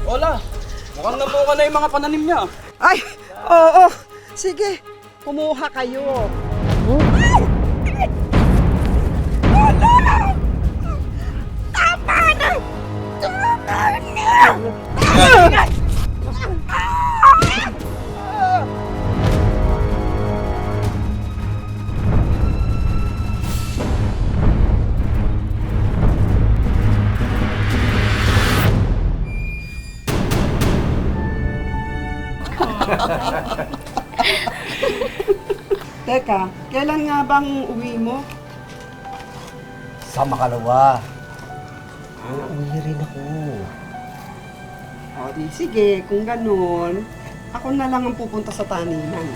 Lola, mukhang nabuka na yung mga pananim niya. Ay, oo. Sige, kumuha kayo. Tama na! Tama na! Teka, kailan nga bang uwi mo? Sa makalawa. Uuwi rin ako. O di sige, kung ganun, ako na lang ang pupunta sa taniman.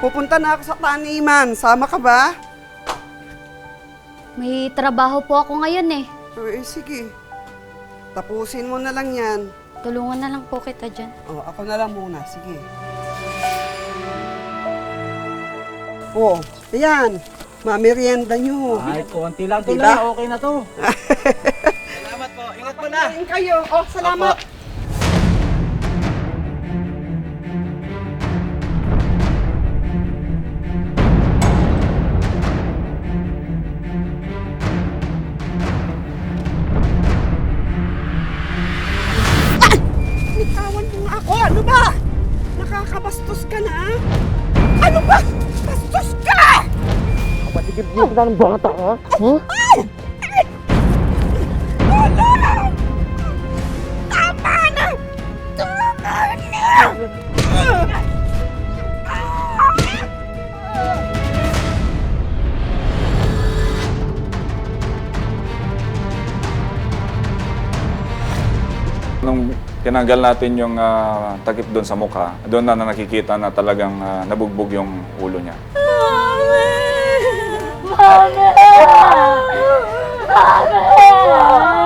Pupunta na ako sa taniman. Sama ka ba? May trabaho po ako ngayon eh. Sige. Tapusin mo na lang yan. Tulungan na lang po kita dyan. O, ako na lang muna. Sige. O, ayan. Mamerienda nyo. Ay, konti lang to Diba? na. Okay na to. Salamat po. Ingat po na. Kain kayo. O, salamat. Bitawan mo nga ako! Ano ba? Nakakabastos ka na? Ano ba? Bastos ka! Patigil mo na ng bata, ha? Huh? Tulong! Tama na! Tama na! Nung tinanggal natin yung takip doon sa mukha, doon na nakikita na talagang nabugbog yung ulo niya. Mami! Mami!